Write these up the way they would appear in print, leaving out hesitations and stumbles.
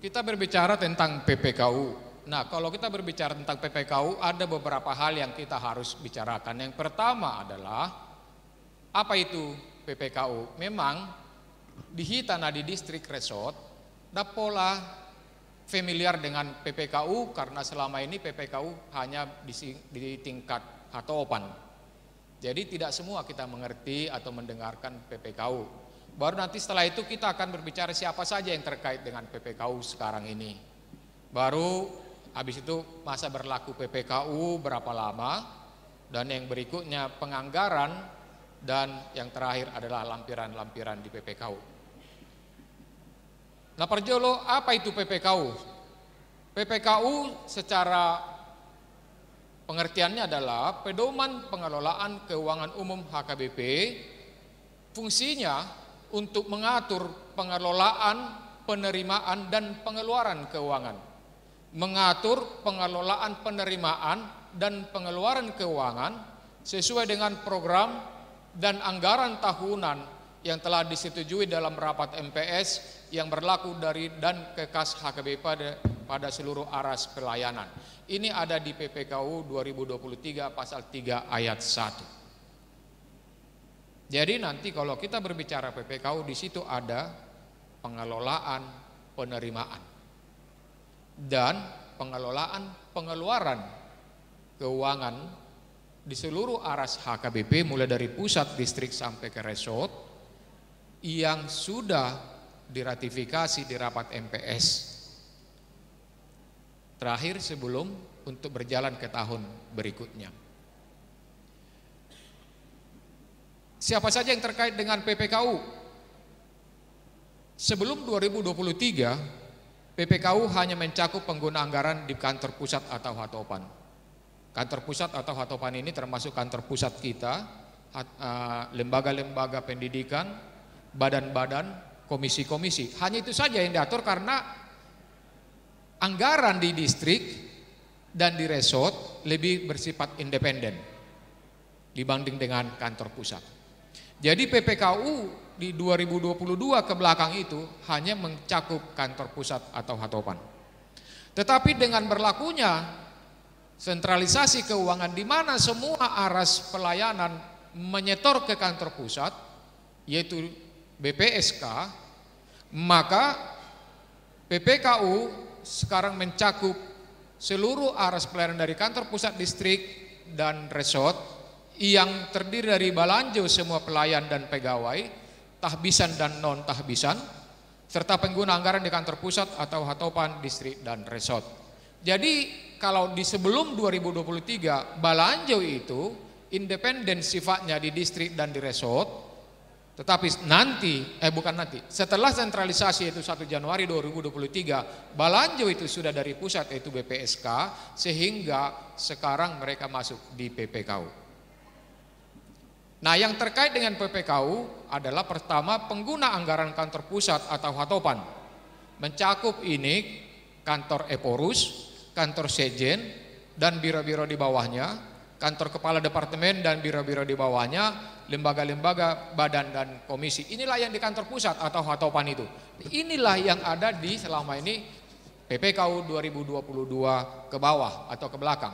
Kita berbicara tentang PPKU. Nah, kalau kita berbicara tentang PPKU, ada beberapa hal yang kita harus bicarakan. Yang pertama adalah, apa itu PPKU? Memang di Hitana di distrik resort, ada pola familiar dengan PPKU karena selama ini PPKU hanya di tingkat hatopan. Jadi tidak semua kita mengerti atau mendengarkan PPKU. Baru nanti setelah itu kita akan berbicara siapa saja yang terkait dengan PPKU sekarang ini. Baru habis itu masa berlaku PPKU berapa lama, dan yang berikutnya penganggaran, dan yang terakhir adalah lampiran-lampiran di PPKU. Nah, Parjolo, apa itu PPKU? PPKU secara pengertiannya adalah pedoman pengelolaan keuangan umum HKBP. Fungsinya untuk mengatur pengelolaan, penerimaan, dan pengeluaran keuangan. Mengatur pengelolaan, penerimaan, dan pengeluaran keuangan sesuai dengan program dan anggaran tahunan yang telah disetujui dalam rapat MPS yang berlaku dari dan ke kas HKBP pada seluruh aras pelayanan. Ini ada di PPKU 2023 pasal 3 ayat 1. Jadi nanti kalau kita berbicara PPKU, di situ ada pengelolaan penerimaan dan pengelolaan pengeluaran keuangan di seluruh aras HKBP mulai dari pusat, distrik sampai ke resort yang sudah diratifikasi di rapat MPS terakhir sebelum untuk berjalan ke tahun berikutnya. Siapa saja yang terkait dengan PPKU? Sebelum 2023, PPKU hanya mencakup pengguna anggaran di kantor pusat atau hatopan. Kantor pusat atau hatopan ini termasuk kantor pusat kita, lembaga-lembaga pendidikan, badan-badan, komisi-komisi. Hanya itu saja yang diatur karena anggaran di distrik dan di resort lebih bersifat independen dibanding dengan kantor pusat. Jadi PPKU di 2022 ke belakang itu hanya mencakup kantor pusat atau hatopan. Tetapi dengan berlakunya sentralisasi keuangan di mana semua aras pelayanan menyetor ke kantor pusat, yaitu BPSK, maka PPKU sekarang mencakup seluruh aras pelayanan dari kantor pusat, distrik, dan resort yang terdiri dari balanjo semua pelayan dan pegawai, tahbisan dan non-tahbisan, serta pengguna anggaran di kantor pusat atau hatopan, distrik, dan resort. Jadi kalau di sebelum 2023 balanjo itu independen sifatnya di distrik dan di resort, tetapi setelah sentralisasi itu 1 Januari 2023, balanjo itu sudah dari pusat yaitu BPSK, sehingga sekarang mereka masuk di PPKU. Nah, yang terkait dengan PPKU adalah pertama pengguna anggaran kantor pusat atau hatopan. Mencakup ini kantor Eporus, kantor Sejen, dan biro-biro di bawahnya, kantor kepala departemen dan biro-biro di bawahnya, lembaga-lembaga, badan dan komisi. Inilah yang di kantor pusat atau hatopan itu. Inilah yang ada di selama ini PPKU 2022 ke bawah atau ke belakang.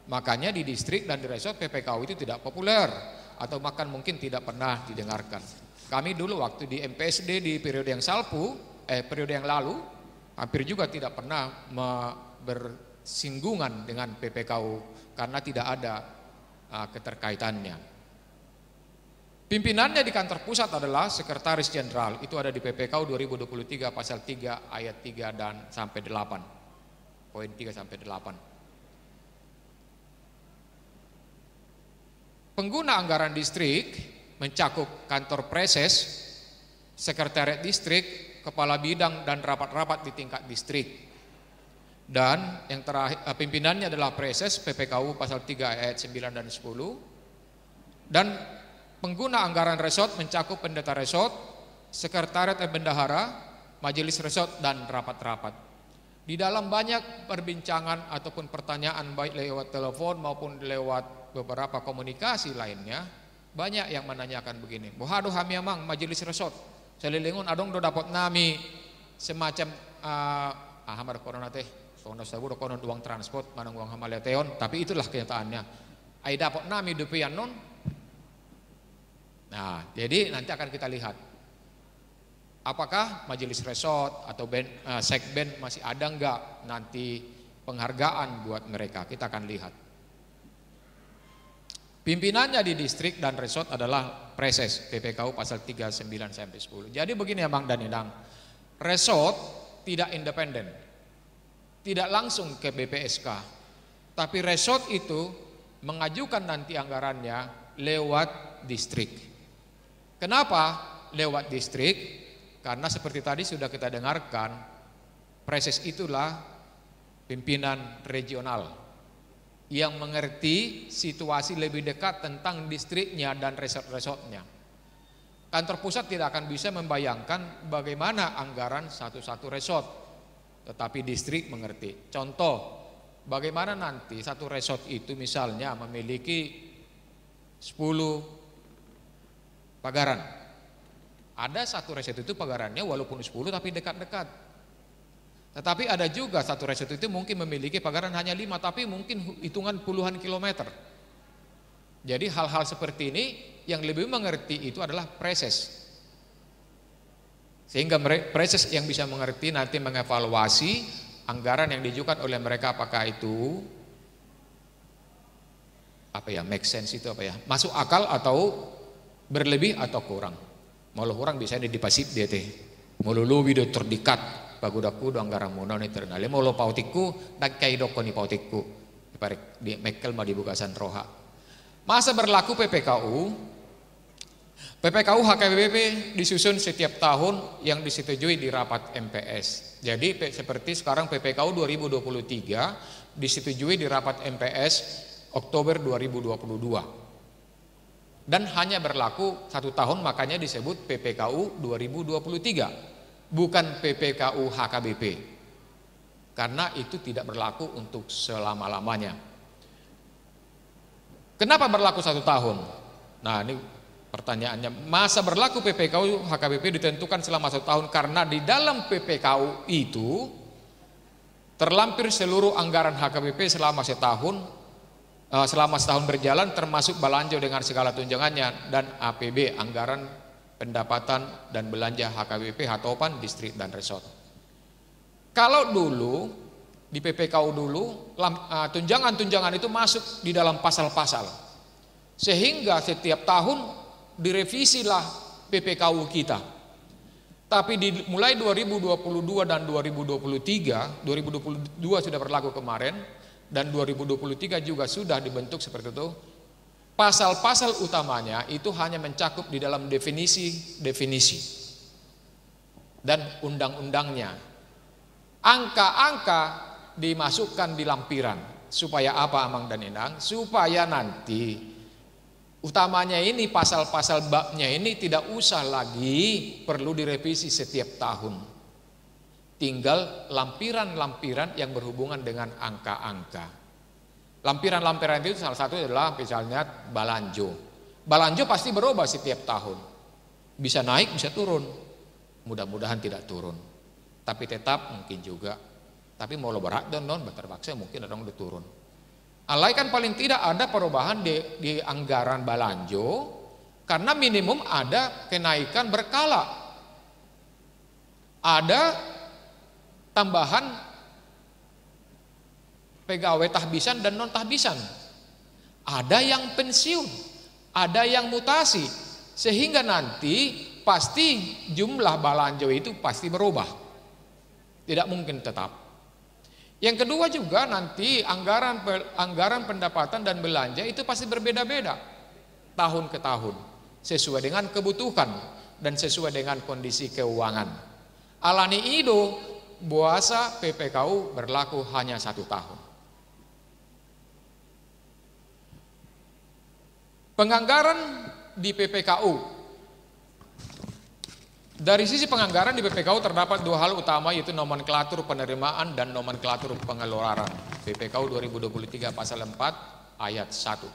Makanya di distrik dan di resort PPKU itu tidak populer atau bahkan mungkin tidak pernah didengarkan. Kami dulu waktu di MPSD di periode yang lalu hampir juga tidak pernah bersinggungan dengan PPKU karena tidak ada keterkaitannya. Pimpinannya di kantor pusat adalah Sekretaris Jenderal, itu ada di PPKU 2023 pasal 3 ayat 3 dan sampai 8. Poin 3 sampai 8. Pengguna anggaran distrik mencakup kantor preses, sekretariat distrik, kepala bidang dan rapat-rapat di tingkat distrik. Dan yang terakhir pimpinannya adalah preses PPKU pasal 3 ayat 9 dan 10. Dan pengguna anggaran resort mencakup pendeta resort, sekretariat bendahara, majelis resort dan rapat-rapat. Di dalam banyak perbincangan ataupun pertanyaan baik lewat telepon maupun lewat beberapa komunikasi lainnya, banyak yang menanyakan begini, "Bohado hami amang majelis resort, selilingun adong do dapat nami semacam ahamar corona teh kono saburo kono uang transport manang uang hamaleteon, tapi itulah kenyataannya. Ai dapat nami dupian non. Nah, jadi nanti akan kita lihat apakah majelis resort atau sekben masih ada enggak nanti penghargaan buat mereka, kita akan lihat. Pimpinannya di distrik dan resort adalah Preses PPKU pasal 39 sampai 10. Jadi begini ya Bang dan Inang, resort tidak independen, tidak langsung ke BPSK, tapi resort itu mengajukan nanti anggarannya lewat distrik. Kenapa lewat distrik? Karena seperti tadi sudah kita dengarkan, Preses itulah pimpinan regional yang mengerti situasi lebih dekat tentang distriknya dan resort-resortnya. Kantor pusat tidak akan bisa membayangkan bagaimana anggaran satu-satu resort, tetapi distrik mengerti. Contoh, bagaimana nanti satu resort itu misalnya memiliki 10 pagaran. Ada satu resort itu pagarannya walaupun 10 tapi dekat-dekat. Tetapi ada juga satu resort itu mungkin memiliki pagaran hanya 5 tapi mungkin hitungan puluhan kilometer. Jadi hal-hal seperti ini yang lebih mengerti itu adalah Preses. Sehingga Preses yang bisa mengerti nanti mengevaluasi anggaran yang diajukan oleh mereka, apakah itu make sense, itu masuk akal atau berlebih atau kurang. Malah orang bisa dipasif dia teh. Melulu video terdikat pagudaku do anggaran mono ni ternale molo pautiku dak kai doko ni pautiku diparek di mekel ma dibukasan roha. Masa berlaku PPKU HKBP disusun setiap tahun yang disetujui di rapat MPS. Jadi seperti sekarang PPKU 2023 disetujui di rapat MPS Oktober 2022 dan hanya berlaku 1 tahun, makanya disebut PPKU 2023. Bukan PPKU HKBP, karena itu tidak berlaku untuk selama-lamanya. Kenapa berlaku 1 tahun? Nah, ini pertanyaannya. Masa berlaku PPKU HKBP ditentukan selama 1 tahun karena di dalam PPKU itu terlampir seluruh anggaran HKBP selama setahun berjalan, termasuk Balanjo dengan segala tunjangannya, dan APB anggaran pendapatan dan belanja HKBP Hatopan, distrik dan resort. Kalau dulu di PPKU dulu tunjangan-tunjangan itu masuk di dalam pasal-pasal, sehingga setiap tahun direvisilah PPKU kita. Tapi mulai 2022 dan 2023, 2022 sudah berlaku kemarin dan 2023 juga sudah dibentuk seperti itu. Pasal-pasal utamanya itu hanya mencakup di dalam definisi dan undang-undangnya. Angka-angka dimasukkan di lampiran. Supaya apa Amang dan Inang? Supaya nanti utamanya ini pasal-pasal babnya ini tidak usah lagi perlu direvisi setiap tahun. Tinggal lampiran-lampiran yang berhubungan dengan angka-angka. Lampiran-lampiran itu salah satu adalah misalnya Balanjo. Balanjo pasti berubah setiap tahun. Bisa naik, bisa turun. Mudah-mudahan tidak turun. Tapi tetap mungkin juga. Tapi mau lo berat dan non terpaksa mungkin ada yang udah turun. Alai kan paling tidak ada perubahan di anggaran Balanjo karena minimum ada kenaikan berkala. Ada tambahan pegawai tahbisan dan non tahbisan, ada yang pensiun, ada yang mutasi, sehingga nanti pasti jumlah Balanjo itu pasti berubah, tidak mungkin tetap. Yang kedua juga nanti anggaran pendapatan dan belanja itu pasti berbeda-beda tahun ke tahun, sesuai dengan kebutuhan dan sesuai dengan kondisi keuangan. Alani itu buasa PPKU berlaku hanya 1 tahun. Penganggaran di PPKU. Dari sisi penganggaran di PPKU terdapat 2 hal utama, yaitu nomenklatur penerimaan dan nomenklatur pengeluaran. PPKU 2023 pasal 4 ayat 1.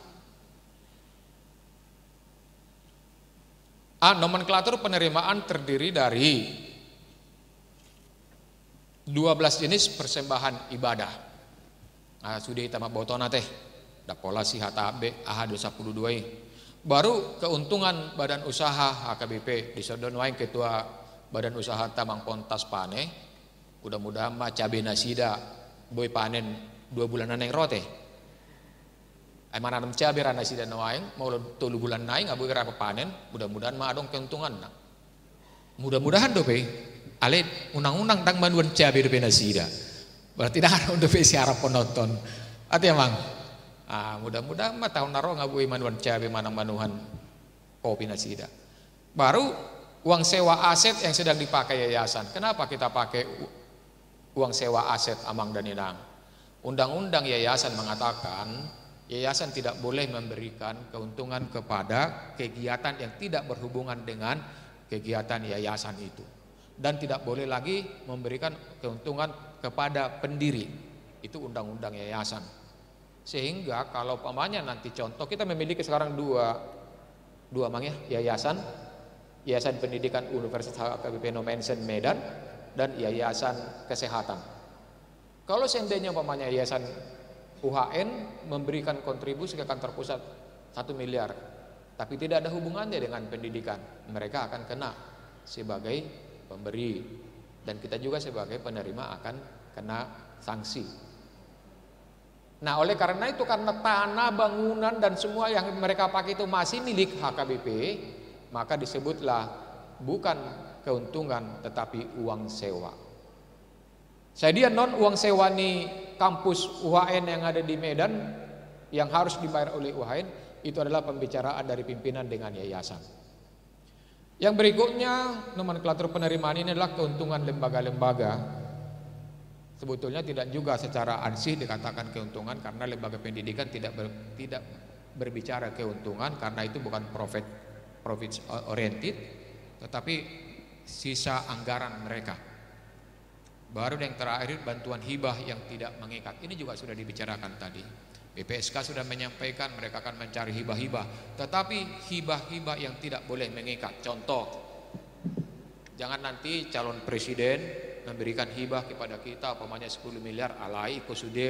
Nomenklatur penerimaan terdiri dari 12 jenis persembahan ibadah. Sudah kita botona teh. Da pola si hatabe aha 22. Baru keuntungan badan usaha HKBP disodon wae ketua badan usaha Tamang Pontas Pane. Mudah-mudahan mah cabe nasida boy panen 2 bulanan yang rote. Ai mana nam cabe rana sida wae mau 3 bulan naik ngaboy ra panen, mudah-mudahan mah adong keuntungan. Mudah-mudahan do pe ale undang-undang tang manuan cabe do pe nasida. Berarti dah ada untuk siarap penonton. Ati emang. Mudah-mudahan mah tahun naro ngaboy manuan cabe manang-manuhan kopi nasida. Baru uang sewa aset yang sedang dipakai yayasan. Kenapa kita pakai uang sewa aset Amang dan Inang? Undang-undang yayasan mengatakan yayasan tidak boleh memberikan keuntungan kepada kegiatan yang tidak berhubungan dengan kegiatan yayasan itu. Dan tidak boleh lagi memberikan keuntungan kepada pendiri. Itu undang-undang yayasan. Sehingga kalau pamannya nanti contoh kita memiliki sekarang dua mang ya, Yayasan Pendidikan Universitas HKBP Nomensen Medan dan Yayasan Kesehatan. Kalau seandainya pamannya Yayasan UHN memberikan kontribusi ke kantor pusat 1 miliar, tapi tidak ada hubungannya dengan pendidikan, mereka akan kena sebagai pemberi dan kita juga sebagai penerima akan kena sanksi. Nah, oleh karena itu karena tanah, bangunan dan semua yang mereka pakai itu masih milik HKBP, maka disebutlah bukan keuntungan tetapi uang sewa. Saya non uang sewa nih kampus UHN yang ada di Medan yang harus dibayar oleh UHN itu adalah pembicaraan dari pimpinan dengan yayasan. Yang berikutnya nomenklatur penerimaan ini adalah keuntungan lembaga-lembaga. Sebetulnya tidak juga secara ansih dikatakan keuntungan karena lembaga pendidikan tidak berbicara keuntungan karena itu bukan profit oriented, tetapi sisa anggaran mereka. Baru yang terakhir bantuan hibah yang tidak mengikat. Ini juga sudah dibicarakan tadi. BPSK sudah menyampaikan mereka akan mencari hibah-hibah, tetapi hibah-hibah yang tidak boleh mengikat. Contoh, jangan nanti calon presiden memberikan hibah kepada kita umpamanya 10 miliar alai kusude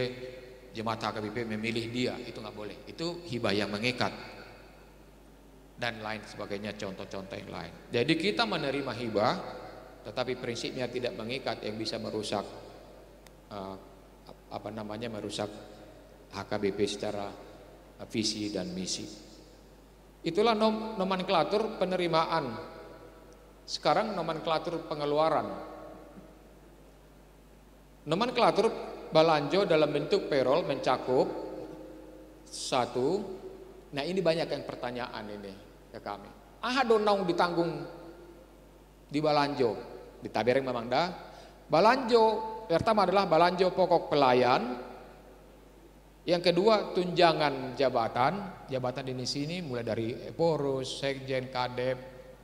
jemaat HKBP memilih dia, itu nggak boleh. Itu hibah yang mengikat dan lain sebagainya, contoh-contoh yang lain. Jadi kita menerima hibah tetapi prinsipnya tidak mengikat yang bisa merusak merusak HKBP secara visi dan misi. Itulah nomenklatur penerimaan. Sekarang nomenklatur pengeluaran. Nomenklatur balanjo dalam bentuk payroll mencakup satu. Nah ini banyak yang pertanyaan ini ke kami. Donang ditanggung di balanjo, ditabereng memang dah. Balanjo pertama adalah balanjo pokok pelayan. Yang kedua tunjangan jabatan. Jabatan di sini mulai dari Porus, Sekjen, Kadep,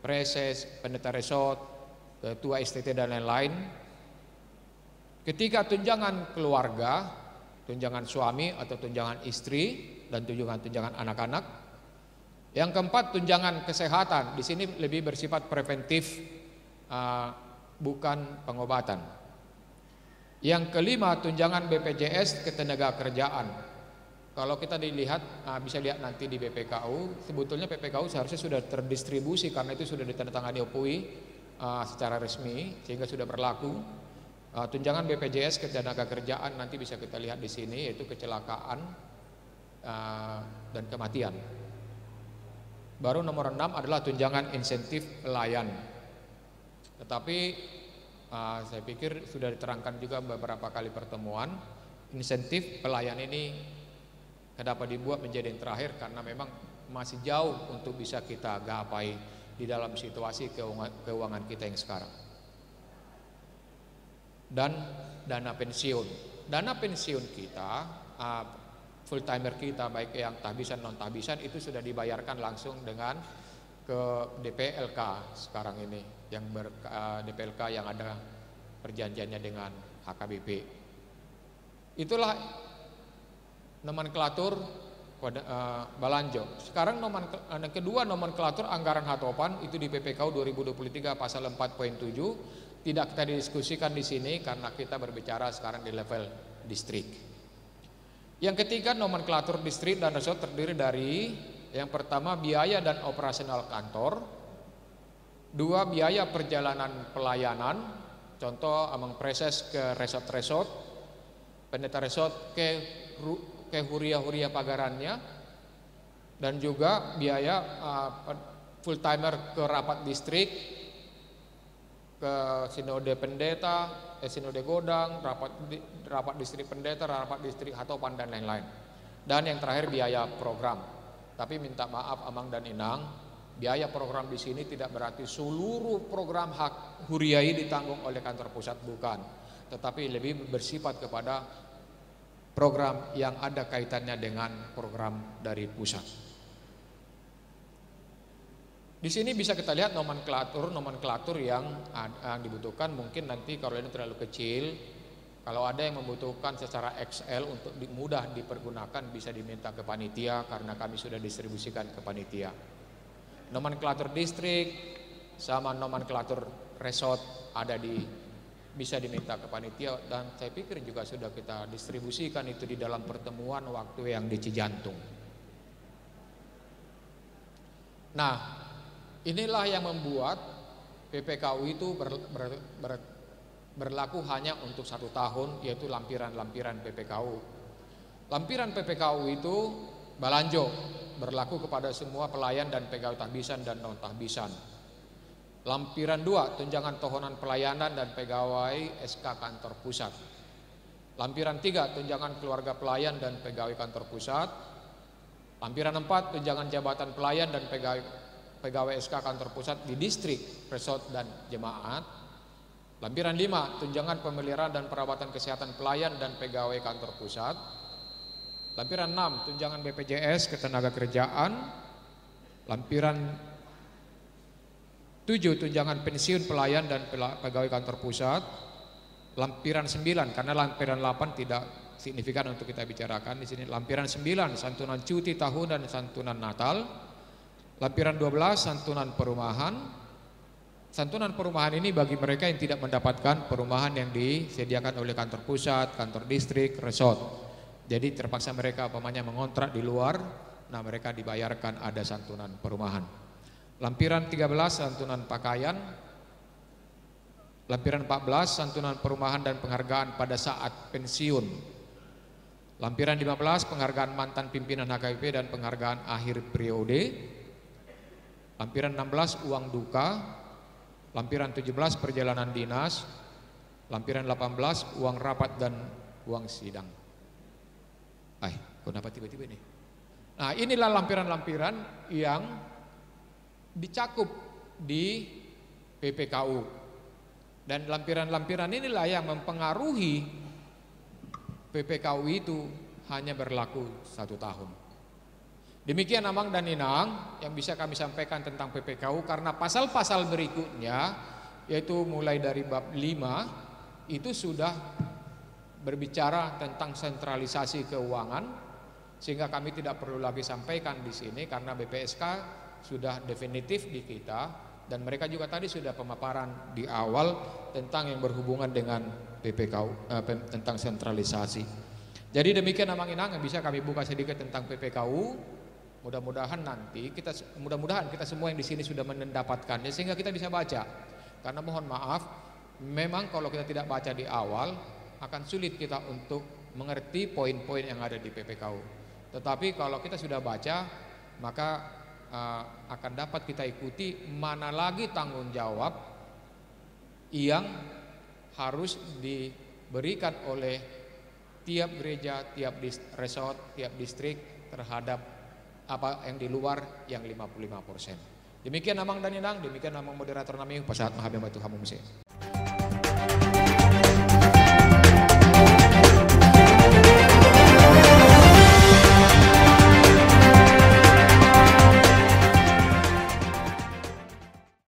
Preses, Pendeta Resort, Ketua STT dan lain-lain. Ketiga tunjangan keluarga, tunjangan suami atau tunjangan istri dan tunjangan anak-anak. Yang keempat tunjangan kesehatan, di sini lebih bersifat preventif, bukan pengobatan. Yang kelima tunjangan BPJS ketenagakerjaan. Kalau kita dilihat, bisa lihat nanti di BPKU, sebetulnya BPKU seharusnya sudah terdistribusi karena itu sudah ditandatangani OPUI secara resmi sehingga sudah berlaku. Tunjangan BPJS ketenagakerjaan nanti bisa kita lihat di sini yaitu kecelakaan dan kematian. Baru nomor 6 adalah tunjangan insentif pelayan. Tetapi saya pikir sudah diterangkan juga beberapa kali pertemuan, insentif pelayan ini kenapa dibuat menjadi yang terakhir karena memang masih jauh untuk bisa kita gapai di dalam situasi keuangan kita yang sekarang. Dan dana pensiun kita full timer kita baik yang tahbisan non tahbisan itu sudah dibayarkan langsung dengan ke DPLK sekarang ini yang DPLK yang ada perjanjiannya dengan HKBP. Itulah nomenklatur balanjo. Sekarang kedua nomenklatur anggaran hatopan itu di PPKU 2023 pasal 4.7 tidak kita diskusikan di sini karena kita berbicara sekarang di level distrik. Yang ketiga, nomenklatur distrik dan resort terdiri dari yang pertama biaya dan operasional kantor, dua biaya perjalanan pelayanan, contoh among preses ke resort-resort, pendeta resort ke huria-huria pagarannya, dan juga biaya full timer ke rapat distrik, ke sinode pendeta, sinode godang, rapat distrik pendeta, rapat distrik hatopan dan lain-lain. Dan yang terakhir biaya program. Tapi minta maaf Amang dan Inang, biaya program di sini tidak berarti seluruh program hak huriai ditanggung oleh kantor pusat, bukan. Tetapi lebih bersifat kepada program yang ada kaitannya dengan program dari pusat. Di sini bisa kita lihat nomenklatur yang dibutuhkan. Mungkin nanti kalau ini terlalu kecil, kalau ada yang membutuhkan secara Excel untuk mudah dipergunakan, bisa diminta ke panitia karena kami sudah distribusikan ke panitia. Nomenklatur distrik sama nomenklatur resort bisa diminta ke panitia, dan saya pikir juga sudah kita distribusikan itu di dalam pertemuan waktu yang di Cijantung. Nah, inilah yang membuat PPKU itu berlaku hanya untuk 1 tahun, yaitu lampiran-lampiran PPKU. Lampiran PPKU itu balanjo, berlaku kepada semua pelayan dan pegawai tahbisan dan non tahbisan. Lampiran 2, tunjangan tahunan pelayanan dan pegawai SK kantor pusat. Lampiran 3, tunjangan keluarga pelayan dan pegawai kantor pusat. Lampiran 4, tunjangan jabatan pelayan dan pegawai SK kantor pusat di distrik, resort dan jemaat. Lampiran 5, tunjangan pemeliharaan dan perawatan kesehatan pelayan dan pegawai kantor pusat. Lampiran 6, tunjangan BPJS ketenaga kerjaan. Lampiran 7, tunjangan pensiun pelayan dan pegawai kantor pusat. Lampiran 9, karena lampiran 8 tidak signifikan untuk kita bicarakan di sini. Lampiran 9, santunan cuti tahun dan santunan Natal. Lampiran 12, santunan perumahan. Santunan perumahan ini bagi mereka yang tidak mendapatkan perumahan yang disediakan oleh kantor pusat, kantor distrik, resort. Jadi terpaksa mereka mengontrak di luar, nah mereka dibayarkan ada santunan perumahan. Lampiran 13, santunan pakaian. Lampiran 14, santunan perumahan dan penghargaan pada saat pensiun. Lampiran 15, penghargaan mantan pimpinan HKBP dan penghargaan akhir periode. Lampiran 16, uang duka. Lampiran 17, perjalanan dinas. Lampiran 18, uang rapat dan uang sidang. Kenapa tiba-tiba ini? Nah, inilah lampiran-lampiran yang dicakup di PPKU. Dan lampiran-lampiran inilah yang mempengaruhi PPKU itu hanya berlaku 1 tahun. Demikian Amang dan Inang yang bisa kami sampaikan tentang PPKU, karena pasal-pasal berikutnya yaitu mulai dari bab 5 itu sudah berbicara tentang sentralisasi keuangan, sehingga kami tidak perlu lagi sampaikan di sini karena BPSK sudah definitif di kita, dan mereka juga tadi sudah pemaparan di awal tentang yang berhubungan dengan PPKU, tentang sentralisasi. Jadi demikian Amang Inang yang bisa kami buka sedikit tentang PPKU. Mudah-mudahan kita semua yang di sini sudah mendapatkannya sehingga kita bisa baca. Karena mohon maaf, memang kalau kita tidak baca di awal akan sulit kita untuk mengerti poin-poin yang ada di PPKU. Tetapi kalau kita sudah baca, maka akan dapat kita ikuti mana lagi tanggung jawab yang harus diberikan oleh tiap gereja, tiap resort, tiap distrik terhadap apa yang di luar yang 55%. Demikian Amang dan Inang, demikian Amang moderator nami, Pasat Mahabima Tuhan Mumse.